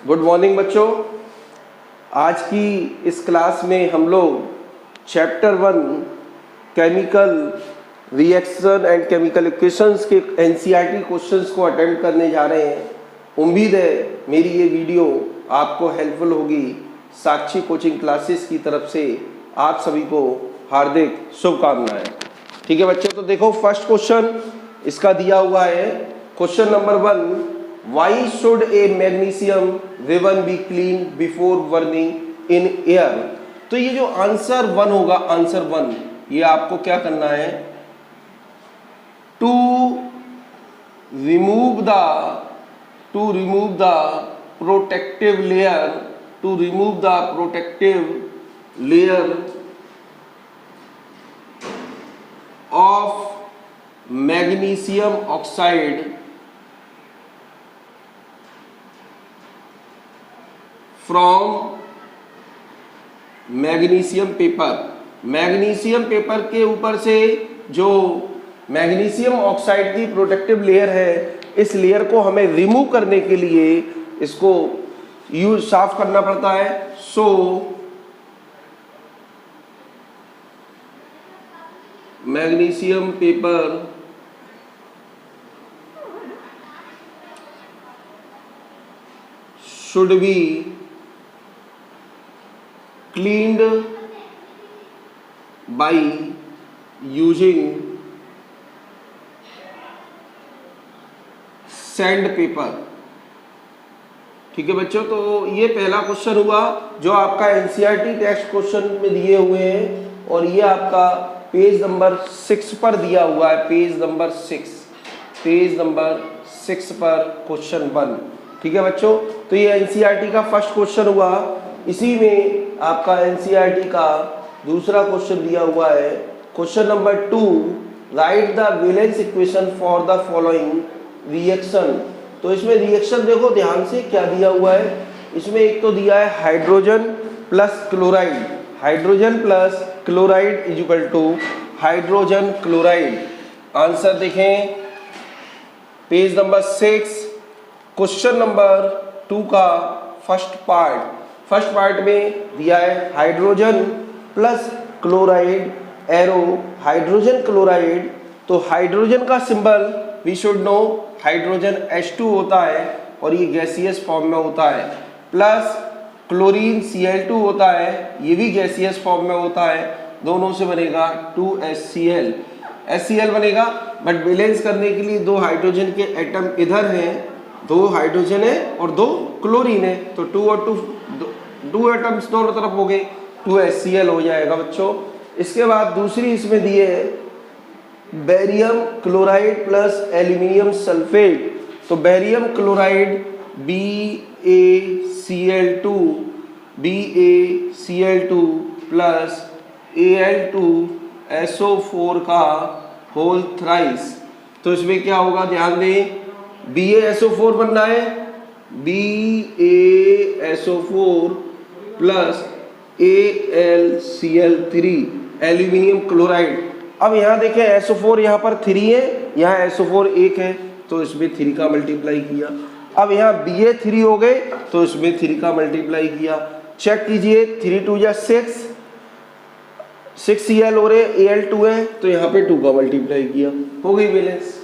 Good morning बच्चों। आज की इस क्लास में हम लोग chapter 1 chemical reaction and chemical equations के एनसीईआरटी क्वेश्चंस को अटेम्प्ट करने जा रहे हैं। उम्मीद है मेरी ये वीडियो आपको हेल्पफुल होगी। साक्षी कोचिंग क्लासेस की तरफ से आप सभी को हार्दिक शुभकामनाएं। ठीक है बच्चों, तो देखो फर्स्ट क्वेश्चन इसका दिया हुआ है। Question number 1, why should A magnesium ribbon be clean before burning in air. तो ये जो आंसर 1 होगा, आंसर 1, ये आपको क्या करना है, to remove the protective layer of magnesium oxide from magnesium paper के ऊपर से जो मैग्नीशियम ऑक्साइड की प्रोटेक्टिव लेयर है, इस लेयर को हमें रिमूव करने के लिए इसको साफ करना पड़ता है। So magnesium paper should be cleaned by using sandpaper। ठीक है बच्चों, तो ये पहला क्वेश्चन हुआ जो आपका एनसीईआरटी टेक्स्ट क्वेश्चन में दिए हुए हैं, और ये आपका पेज नंबर 6 पर दिया हुआ है। पेज नंबर 6 पर क्वेश्चन 1। ठीक है बच्चों, तो ये एनसीईआरटी का फर्स्ट क्वेश्चन हुआ। इसी में आपका एनसीईआरटी का दूसरा क्वेश्चन दिया हुआ है। Question number 2, right the valence equation for the following reaction. तो इसमें रिएक्शन देखो ध्यान से क्या दिया हुआ है। इसमें एक तो दिया है hydrogen plus chloride is equal to hydrogen chloride. Answer देखें पेज नंबर 6 क्वेश्चन नंबर 2 का फर्स्ट पार्ट में दिया है hydrogen plus chloride, arrow hydrogen chloride. तो हाइड्रोजन का symbol we should know, hydrogen H2 होता है और ये गैसियस फॉर्म में होता है, प्लस क्लोरीन Cl2 होता है, ये भी गैसियस फॉर्म में होता है। दोनों से बनेगा 2HCl बनेगा। बट बैलेंस करने के लिए 2 हाइड्रोजन के एटम इधर हैं, 2 हाइड्रोजन है और 2 क्लोरीन है, तो 2 और 2 एटम्स दोनों तरफ हो गए, 2HCl हो जाएगा बच्चों। इसके बाद दूसरी इसमें दिए barium chloride plus aluminium sulphate. तो barium chloride BaCl2 plus Al2SO4 का होल थ्राइस। तो इसमें क्या होगा ध्यान दें, BaSO4 बनना है, BaSO4 plus AlCl3 aluminium chloride. अब यहाँ देखें SO4 यहाँ पर 3 है, यहाँ SO4 1 है, तो इसमें 3 का मल्टीप्लाई किया। अब यहाँ Ba3 हो गए, तो इसमें 3 का मल्टीप्लाई किया। चेक कीजिए, 3 2 जा 6 Cl हो रहे, Al2 है, तो यहाँ पे 2 का मल्टीप्लाई किया, हो गई बैलेंस।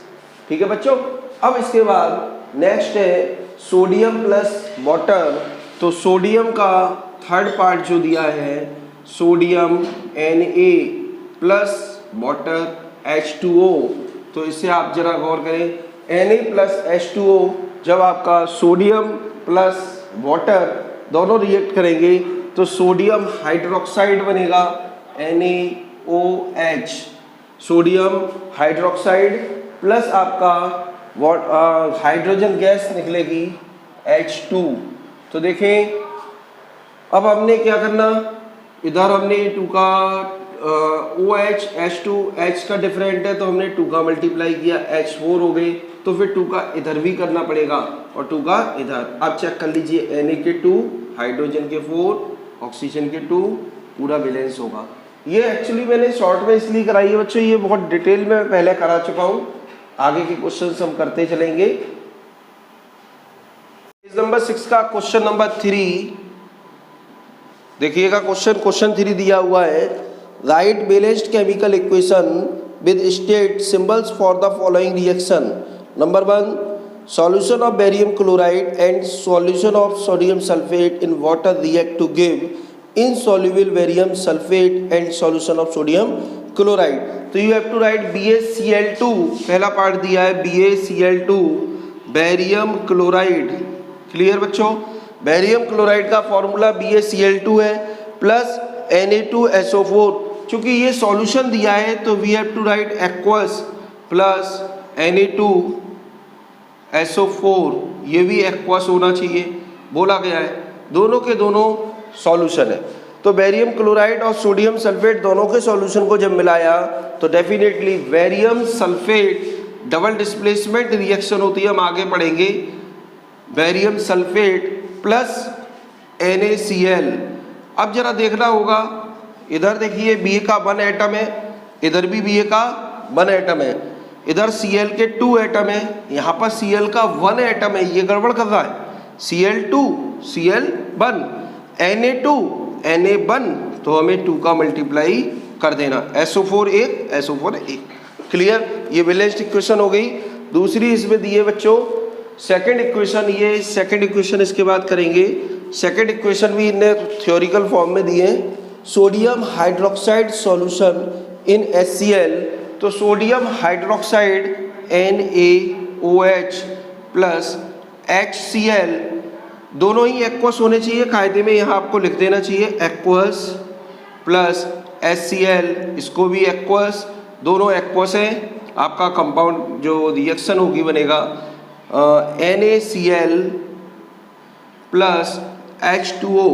ठीक है बच्चों, अब इसके बाद नेक्स्ट है सोडियम प्लस वाटर। तो सोडियम का थर्ड पार्ट जो दिया है, sodium Na plus water H2O। तो इससे आप जरा गौर करें, Na प्लस H2O, जब आपका सोडियम प्लस वाटर दोनों रिएक्ट करेंगे तो सोडियम हाइड्रोक्साइड बनेगा, NaOH, सोडियम हाइड्रोक्साइड प्लस आपका हाइड्रोजन गैस निकलेगी H2। तो देखें अब हमने क्या करना, इधर हमने 2 का OH H2 H का डिफरेंट है, तो हमने 2 का मल्टीप्लाई किया, H4 हो गए, तो फिर 2 का इधर भी करना पड़ेगा और 2 का इधर। अब चेक कर लीजिए, Na के 2, हाइड्रोजन के 4, ऑक्सीजन के 2, पूरा बैलेंस होगा। ये एक्चुअली मैंने शॉर्ट में इसलिए कराई है बच्चों, ये बहुत डिटेल में पहले करा चुका हूँ, आगे के क्वेश्चंस हम करते चलेंगे। नंबर 6 का क्वेश्चन नंबर 3 देखिएगा। क्वेश्चन 3 दिया हुआ है, right balanced chemical equation with state symbols for the following reaction. Number 1, solution of barium chloride and solution of sodium sulfate in water react to give insoluble barium sulfate and solution of sodium chloride। तो you have to write BaCl2, पहला part दिया है BaCl2 barium chloride. Clear बच्चों, barium chloride का formula BaCl2 है plus Na2SO4। चूंकि ये solution दिया है तो we have to write aqueous plus Na2SO4, ये भी एक्वस होना चाहिए, बोला गया है। दोनों के दोनों सॉल्यूशन है। तो बैरियम क्लोराइड और सोडियम सल्फेट दोनों के सॉल्यूशन को जब मिलाया तो definitely barium sulphate double displacement reaction होती है, हम आगे पढ़ेंगे। Barium sulphate plus NaCl। अब जरा देखना होगा, इधर देखिए Ba का 1 एटम है, इधर भी Ba का 1 एटम है, इधर Cl के 2 एटम है, यहाँ पर Cl का 1 एटम है, ये गड़बड़ कर रहा है। Cl2 Cl1 Na2 Na1, तो हमें 2 का मल्टीप्लाई कर देना, SO4 1 SO4 1। क्लियर, ये बैलेंस्ड इक्वेशन हो गई। दूसरी इसमें दिए बच्चों सेकंड इक्वेशन, ये सेकंड इक्वेशन इसके बाद करेंगे। सेकंड इक्वेशन भी इन्हें थ्योरिकल फॉर्म में दिए, sodium hydroxide solution in HCl। तो sodium hydroxide NaOH plus HCl दोनों ही एक्वस होने चाहिए, कायदे में यहाँ आपको लिख देना चाहिए एक्वस प्लस HCl, इसको भी एक्वस, दोनों एक्वस हैं। आपका कंपाउंड जो रिएक्शन होगी बनेगा NaCl प्लस H2O।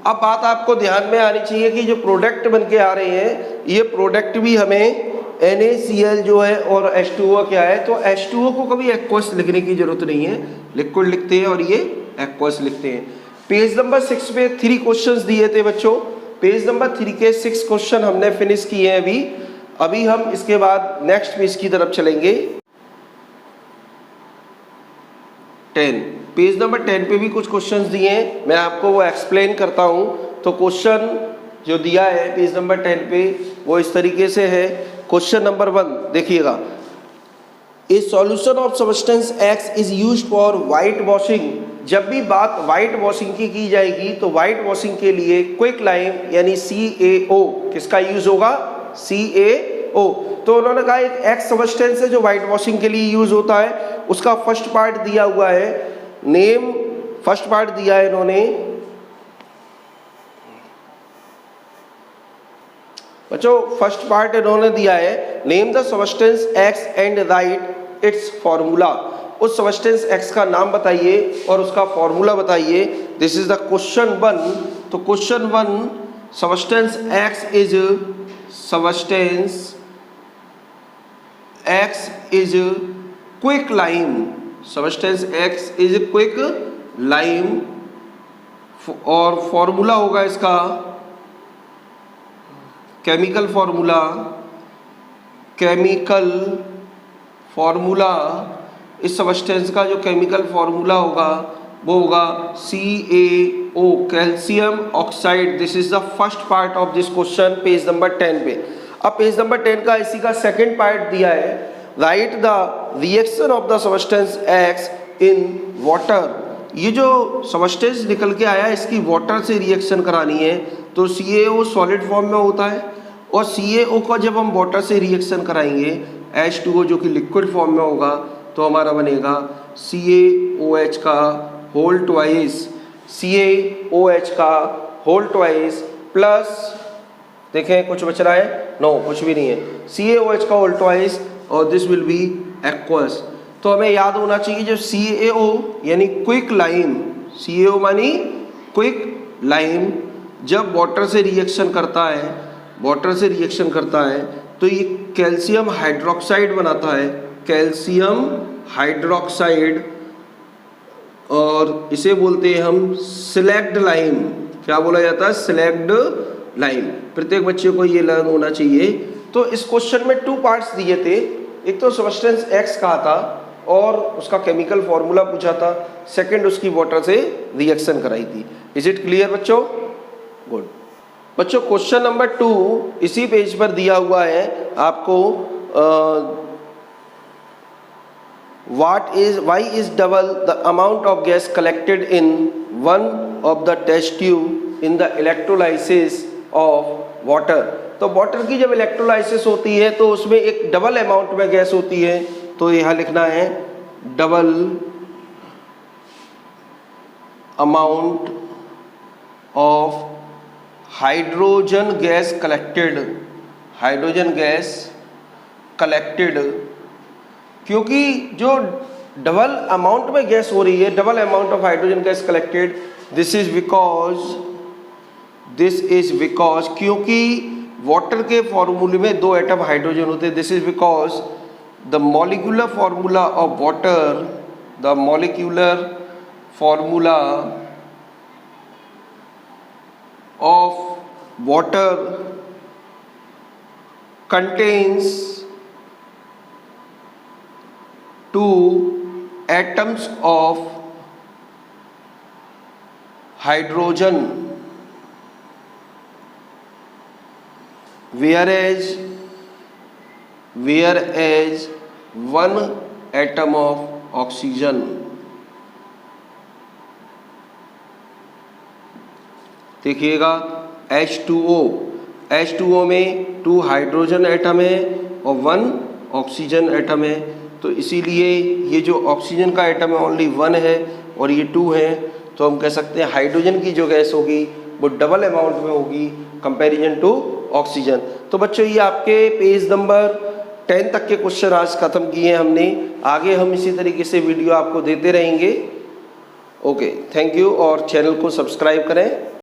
अब बात आपको ध्यान में आनी चाहिए कि जो प्रोडक्ट बन के आ रहे हैं, ये प्रोडक्ट भी हमें NaCl जो है और H2O क्या है, तो H2O को कभी एक्वस लिखने की जरूरत नहीं है, लिक्विड लिखते हैं और ये एक्वस लिखते हैं। पेज नंबर 6 पे 3 क्वेश्चंस दिए थे बच्चों। पेज नंबर 3 के 6 क्वेश्चन हमने फिनिश किए हैं अभी हम इसके बाद नेक्स्ट पेज की तरफ चलेंगे। 10 पेज नंबर 10 पे भी कुछ क्वेश्चंस दिए हैं, मैं आपको वो एक्सप्लेन करता हूँ। तो क्वेश्चन जो दिया है पेज नंबर 10 पे वो इस तरीके से है। क्वेश्चन नंबर 1 देखिएगा, ए solution of substance X is used for white washing. जब भी बात वाइट वॉशिंग की जाएगी तो वाइट वॉशिंग के लिए क्विक लाइम यानी CaO किसका यूज होगा, CaO। तो उन्होंने कहा एक X सब्सटेंस है जो वाइट वॉशिंग के लिए यूज होता है, उसका फर्स्ट पार्ट दिया हुआ है, नेम फर्स्ट पार्ट दिया है इन्होंने बच्चों, फर्स्ट पार्ट इन्होंने दिया है name the substance X and right it's formula. उस सब्सटेंस X का नाम बताइए और उसका फॉर्मूला बताइए। This is the question 1। तो question 1, substance X is quick lime, substance X is quick lime और फॉर्मूला होगा इसका केमिकल फॉर्मूला इस सब्सटेंस का जो केमिकल फॉर्मूला होगा वो होगा CaO, calcium oxide. This is the first part of this question page number 10 पे। अब पेज नंबर 10 का इसी का सेकंड पार्ट दिया है, right the reaction of the substance X in water. ये जो सब्सटेंस निकल के आया इसकी वाटर से रिएक्शन करानी है, तो CaO सॉलिड फॉर्म में होता है और CaO का जब हम वाटर से रिएक्शन कराएंगे H2O जो कि लिक्विड फॉर्म में होगा, तो हमारा बनेगा CaOH का होल ट्वाइस प्लस, देखें कुछ बच रहा है, नो कुछ भी नहीं है, CaOH का होल ट्वाइस और दिस विल बी एक्वस। तो हमें याद होना चाहिए जो CaO यानी क्विक लाइम, CaO मानी क्विक लाइम, जब वाटर से रिएक्शन करता है तो ये कैल्शियम हाइड्रोक्साइड बनाता है, कैल्शियम हाइड्रोक्साइड, और इसे बोलते हैं हम सिलेक्ट लाइम। क्या बोला जाता है, सिलेक्ट लाइम। प्रत्येक बच्चे को ये लर्न होना चाहिए। तो इस क्वेश्चन में 2 पार्ट्स दिए थे, एक तो सब्सटेंस X कहा था और उसका केमिकल फॉर्मूला पूछा था, सेकंड उसकी वाटर से रिएक्शन कराई थी। इज इट क्लियर बच्चों? गुड। बच्चों क्वेश्चन नंबर 2 इसी पेज पर दिया हुआ है आपको। why is double the amount of gas collected in one of the test tube in the electrolysis of water? तो वाटर की जब इलेक्ट्रोलाइसिस होती है तो उसमें एक डबल अमाउंट में गैस होती है, तो यहाँ लिखना है double amount of hydrogen gas collected. Hydrogen gas collected, क्योंकि जो डबल अमाउंट में गैस हो रही है, double amount of hydrogen gas collected, this is because क्योंकि वाटर के फॉर्मूले में 2 एटम हाइड्रोजन होते हैं। This is because the molecular formula of water, the molecular formula of water contains 2 atoms of hydrogen, whereas 1 atom of oxygen। देखिएगा H2O में 2 hydrogen atom है और 1 ऑक्सीजन एटम है, तो इसीलिए ये जो ऑक्सीजन का एटम है ओनली 1 है और ये 2 है, तो हम कह सकते हैं हाइड्रोजन की जो गैस होगी वो डबल अमाउंट में होगी कंपैरिजन टू ऑक्सीजन। तो बच्चों ये आपके पेज नंबर 10 तक के क्वेश्चन आज खत्म किए हैं हमने। आगे हम इसी तरीके से वीडियो आपको देते रहेंगे। ओके, थैंक यू और चैनल को सब्सक्राइब करें।